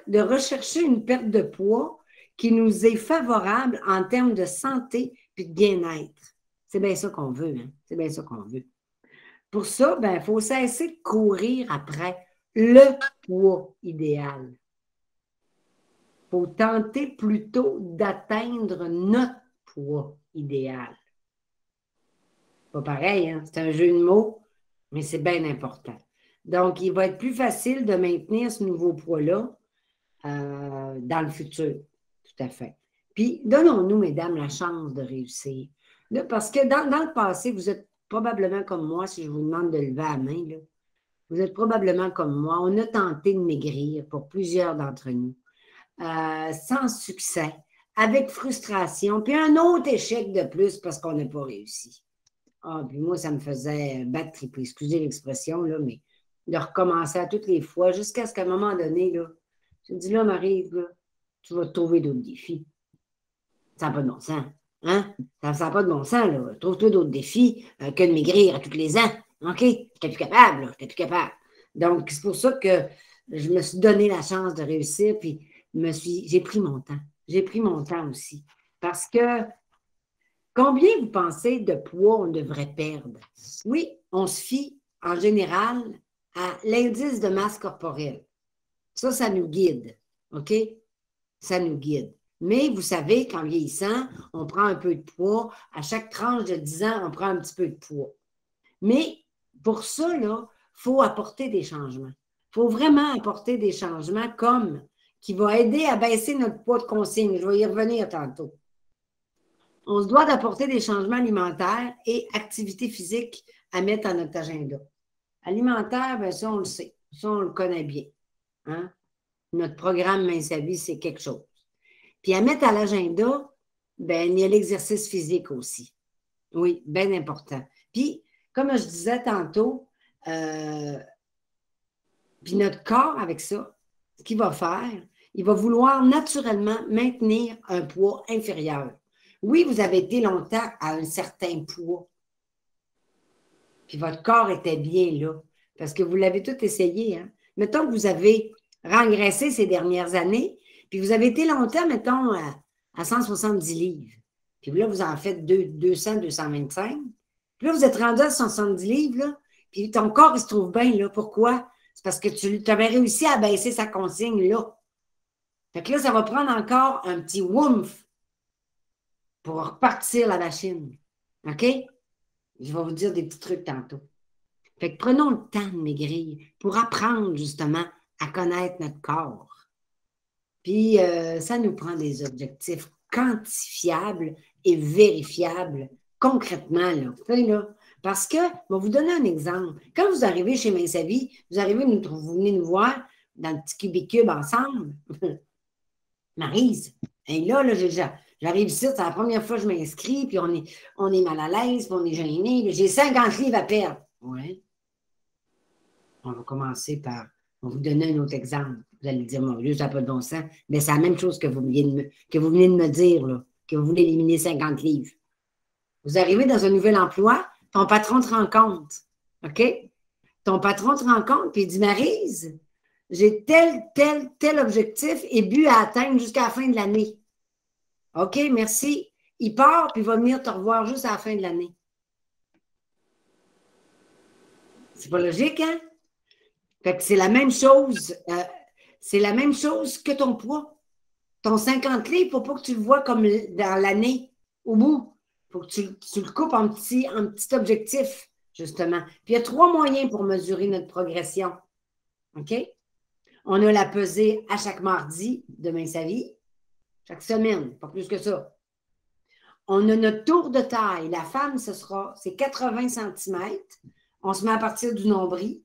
de rechercher une perte de poids qui nous est favorable en termes de santé et de bien-être. C'est bien ça qu'on veut, hein? C'est bien ça qu'on veut. Pour ça, ben, il faut cesser de courir après le poids idéal. Il faut tenter plutôt d'atteindre notre poids idéal. Pas pareil, hein? C'est un jeu de mots, mais c'est bien important. Donc, il va être plus facile de maintenir ce nouveau poids-là dans le futur. Tout à fait. Puis, donnons-nous, mesdames, la chance de réussir. Là, parce que dans le passé, vous êtes probablement comme moi, si je vous demande de lever la main, là, vous êtes probablement comme moi. On a tenté de maigrir pour plusieurs d'entre nous, sans succès, avec frustration, puis un autre échec de plus parce qu'on n'a pas réussi. Ah, puis moi, ça me faisait battre triper. Excusez l'expression, là, mais de recommencer à toutes les fois jusqu'à ce qu'à un moment donné, là, je me dis, là, Marie, là, tu vas trouver d'autres défis. Ça n'a pas de bon sens. Hein? Ça n'a pas de bon sens, là. Trouve-toi d'autres défis que de maigrir à tous les ans. OK? Je n'étais plus capable, là. Je n'étais plus capable. Donc, c'est pour ça que je me suis donné la chance de réussir, puis j'ai pris mon temps. J'ai pris mon temps aussi. Parce que combien vous pensez de poids on devrait perdre? Oui, on se fie en général à l'indice de masse corporelle. Ça nous guide. OK? Ça nous guide. Mais vous savez qu'en vieillissant, on prend un peu de poids. À chaque tranche de 10 ans, on prend un petit peu de poids. Mais pour ça, il faut apporter des changements. Il faut vraiment apporter des changements comme qui vont aider à baisser notre poids de consigne. Je vais y revenir tantôt. On se doit d'apporter des changements alimentaires et activités physiques à mettre à notre agenda. Alimentaire, bien ça, on le sait. Ça, on le connaît bien. Hein? Notre programme Mince à vie, c'est quelque chose. Puis à mettre à l'agenda, ben, il y a l'exercice physique aussi. Oui, bien important. Puis, comme je disais tantôt, puis notre corps, avec ça, ce qu'il va faire, il va vouloir naturellement maintenir un poids inférieur. Oui, vous avez été longtemps à un certain poids, puis votre corps était bien là, parce que vous l'avez tout essayé. Hein? Mettons que vous avez rengraissé ces dernières années, puis vous avez été longtemps, mettons, à 170 livres. Puis là, vous en faites 200, 225. Puis là, vous êtes rendu à 170 livres, là, puis ton corps, il se trouve bien, là. Pourquoi? C'est parce que tu avais réussi à baisser sa consigne, là. Fait que là, ça va prendre encore un petit woomph pour repartir la machine. OK? Je vais vous dire des petits trucs tantôt. Fait que prenons le temps de maigrir pour apprendre, justement, à connaître notre corps. Puis, ça nous prend des objectifs quantifiables et vérifiables concrètement, là. Là. Parce que, je vais vous donner un exemple. Quand vous arrivez chez Mince à vie, vous venez nous voir dans le petit cubicube ensemble. Maryse, et là j'arrive ici, c'est la première fois que je m'inscris, puis on est mal à l'aise, puis on est gêné. J'ai 50 livres à perdre. Oui. On va commencer par, on va vous donner un autre exemple. Vous allez dire, mon Dieu, ça n'a pas de bon sens. Mais c'est la même chose que vous venez de me dire, là, que vous voulez éliminer 50 livres. Vous arrivez dans un nouvel emploi, ton patron te rend compte. OK? Ton patron te rend compte, puis il dit, Maryse, j'ai tel objectif et but à atteindre jusqu'à la fin de l'année. OK, merci. Il part, puis il va venir te revoir juste à la fin de l'année. C'est pas logique, hein? Fait que c'est la même chose. C'est la même chose que ton poids. Ton 50 livres, il ne faut pas que tu le vois comme dans l'année au bout. Il faut que tu le coupes en petits objectifs, justement. Puis il y a 3 moyens pour mesurer notre progression. OK? On a la pesée à chaque mardi de Mince à vie, chaque semaine, pas plus que ça. On a notre tour de taille. La femme, c'est 80 cm. On se met à partir du nombril.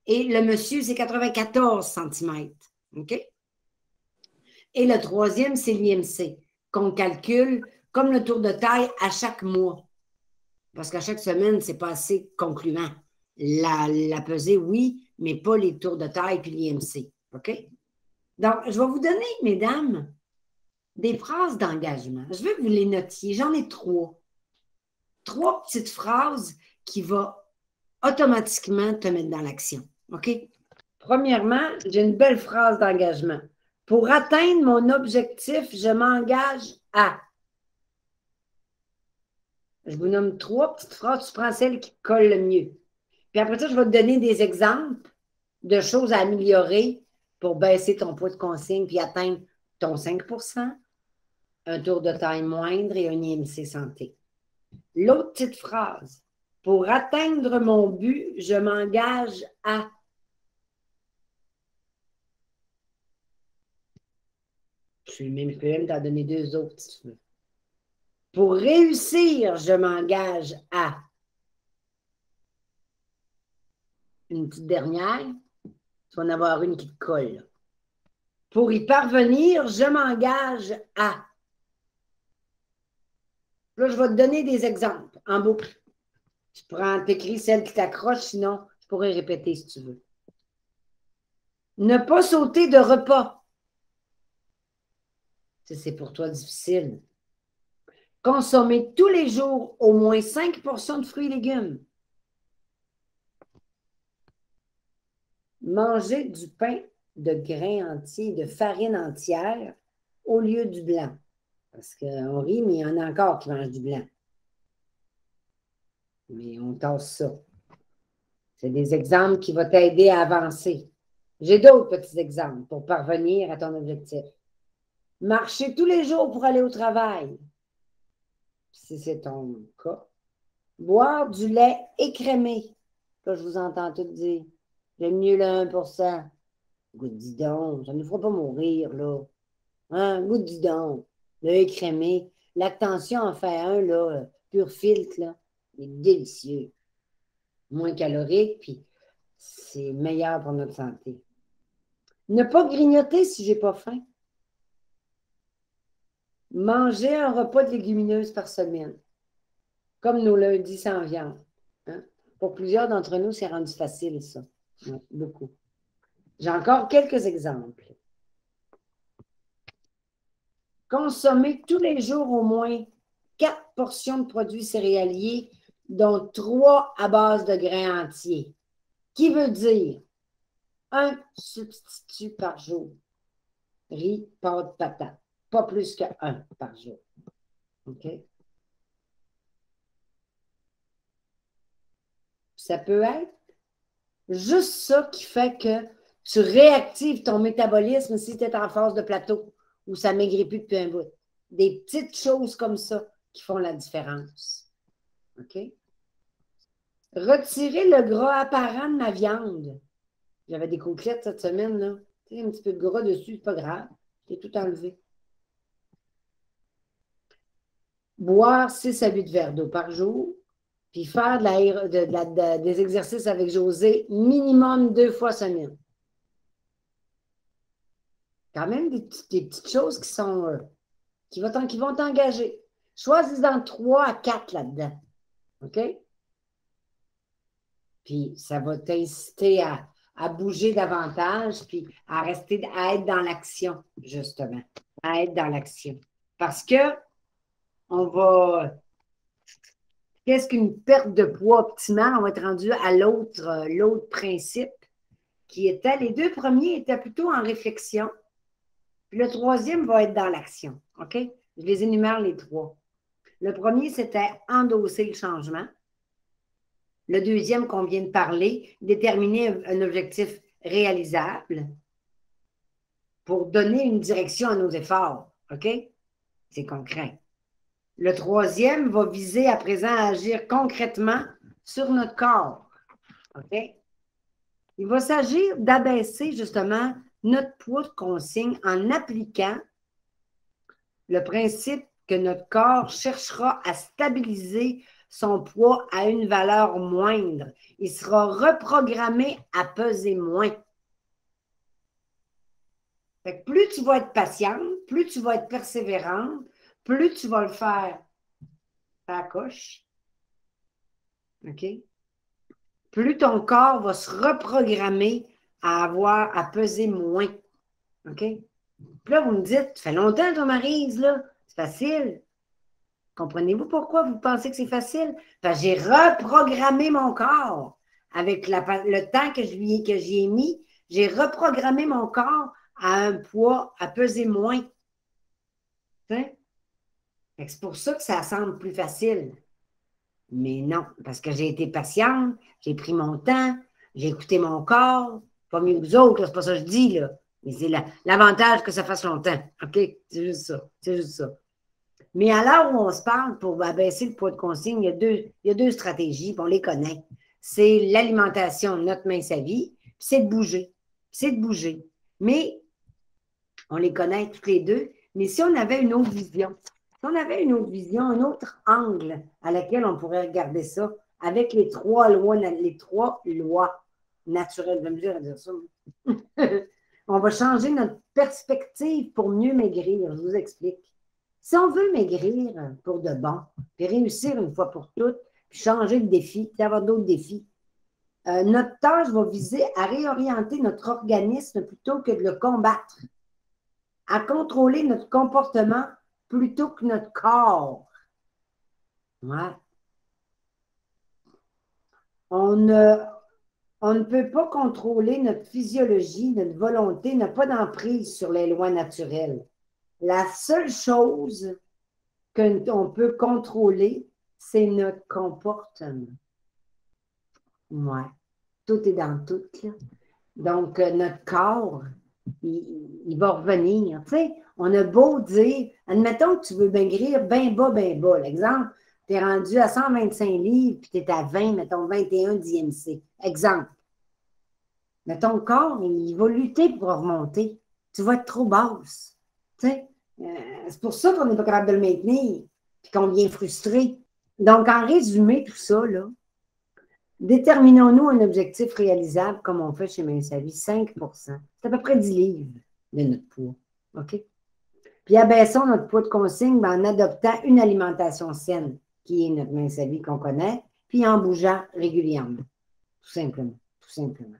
Et le monsieur, c'est 94 cm. OK? Et le troisième, c'est l'IMC, qu'on calcule comme le tour de taille à chaque mois. Parce qu'à chaque semaine, ce n'est pas assez concluant. La pesée, oui, mais pas les tours de taille puis l'IMC. OK? Donc, je vais vous donner, mesdames, des phrases d'engagement. Je veux que vous les notiez. J'en ai 3. 3 petites phrases qui vont automatiquement te mettre dans l'action. OK? Premièrement, j'ai une belle phrase d'engagement. Pour atteindre mon objectif, je m'engage à. Je vous nomme 3 petites phrases, tu prends celle qui colle le mieux. Puis après ça, je vais te donner des exemples de choses à améliorer pour baisser ton poids de consigne puis atteindre ton 5%, un tour de taille moindre et un IMC santé. L'autre petite phrase. Pour atteindre mon but, je m'engage à. Je peux même t'en donner 2 autres si tu veux. Pour réussir, je m'engage à. Une petite dernière. Tu vas en avoir une qui te colle. Pour y parvenir, je m'engage à. Là, je vais te donner des exemples en boucle. Tu prends, t'écris celle qui t'accroche, sinon, je pourrais répéter si tu veux. Ne pas sauter de repas. C'est pour toi difficile. Consommer tous les jours au moins 5 portions de fruits et légumes. Manger du pain de grains entiers, de farine entière, au lieu du blanc. Parce qu'on rit, mais il y en a encore qui mangent du blanc. Mais on tasse ça. C'est des exemples qui vont t'aider à avancer. J'ai d'autres petits exemples pour parvenir à ton objectif. Marcher tous les jours pour aller au travail, si c'est ton cas. Boire du lait écrémé. Là, je vous entends tout dire. J'aime mieux le 1%. Goûte dis donc, ça ne nous fera pas mourir, là. Hein? Goûte dis donc. Le lait écrémé. Lactention en fait un, là, pur filtre, là. Il est délicieux. Moins calorique, puis c'est meilleur pour notre santé. Ne pas grignoter si j'ai pas faim. Manger un repas de légumineuses par semaine. Comme nos lundis sans viande. Hein? Pour plusieurs d'entre nous, c'est rendu facile, ça. Ouais, beaucoup. J'ai encore quelques exemples. Consommer tous les jours au moins 4 portions de produits céréaliers, dont 3 à base de grains entiers. Qui veut dire un substitut par jour. Riz, pâtes, patates. Pas plus que 1 par jour. OK? Ça peut être juste ça qui fait que tu réactives ton métabolisme si tu es en phase de plateau ou ça ne maigrit plus depuis un bout. Des petites choses comme ça qui font la différence. OK? Retirer le gras apparent de ma viande. J'avais des côtelettes cette semaine, là. Tu sais, un petit peu de gras dessus, c'est pas grave. J'ai tout enlevé. Boire 6 à 8 verres d'eau par jour, puis faire des exercices avec Josée minimum 2 fois semaine. Quand même des petites choses qui vont t'engager. Choisis-en 3 à 4 là-dedans. OK? Puis ça va t'inciter à bouger davantage, puis à être dans l'action, justement. À être dans l'action. Parce que qu'est-ce qu'une perte de poids optimale? On va être rendu à l'autre principe qui était, les 2 premiers étaient plutôt en réflexion. Puis le 3e va être dans l'action. OK? Je les énumère les 3. Le premier, c'était endosser le changement. Le 2e qu'on vient de parler, déterminer un objectif réalisable pour donner une direction à nos efforts. OK? C'est concret. Le 3e va viser à présent à agir concrètement sur notre corps. OK? Il va s'agir d'abaisser justement notre poids de consigne en appliquant le principe que notre corps cherchera à stabiliser son poids à une valeur moindre. Il sera reprogrammé à peser moins. Fait que plus tu vas être patiente, plus tu vas être persévérante, plus tu vas le faire à la coche. OK? Plus ton corps va se reprogrammer à peser moins. OK? Puis là, vous me dites, ça fait longtemps, toi, Maryse, là. C'est facile. Comprenez-vous pourquoi vous pensez que c'est facile? Parce que j'ai reprogrammé mon corps avec le temps que j'y ai mis. J'ai reprogrammé mon corps à un poids, à peser moins. C'est pour ça que ça semble plus facile. Mais non, parce que j'ai été patiente, j'ai pris mon temps, j'ai écouté mon corps, pas mieux que vous autres, c'est pas ça que je dis, là. Mais c'est l'avantage que ça fasse longtemps. OK? C'est juste ça. C'est juste ça. Mais à l'heure où on se parle, pour abaisser le poids de consigne, il y a deux stratégies, puis on les connaît. C'est l'alimentation, notre mince à vie, puis c'est de bouger. C'est de bouger. Mais on les connaît toutes les deux. Mais si on avait une autre vision, si on avait une autre vision, un autre angle à laquelle on pourrait regarder ça, avec les trois lois naturelles, je vais me dire ça. On va changer notre perspective pour mieux maigrir. Je vous explique. Si on veut maigrir pour de bon, puis réussir une fois pour toutes, puis changer de défi, puis avoir d'autres défis, notre tâche va viser à réorienter notre organisme plutôt que de le combattre, à contrôler notre comportement plutôt que notre corps. Ouais. On ne peut pas contrôler notre physiologie, notre volonté n'a pas d'emprise sur les lois naturelles. La seule chose qu'on peut contrôler, c'est notre comportement. Ouais. Tout est dans tout, là. Donc, notre corps, il va revenir. Tu sais, on a beau dire, admettons que tu veux maigrir bien bas, bien bas. L'exemple, tu es rendu à 125 livres, puis tu es à 20, mettons 21 d'IMC. Exemple. Mais ton corps, il va lutter pour remonter. Tu vas être trop basse. Tu sais, c'est pour ça qu'on n'est pas capable de le maintenir, puis qu'on vient frustré. Donc, en résumé, tout ça, là, déterminons-nous un objectif réalisable comme on fait chez Mince à Vie, 5 c'est à peu près 10 livres de notre poids. OK? Puis abaissons notre poids de consigne en adoptant une alimentation saine, qui est notre Mince à Vie qu'on connaît, puis en bougeant régulièrement. Tout simplement. Tout simplement.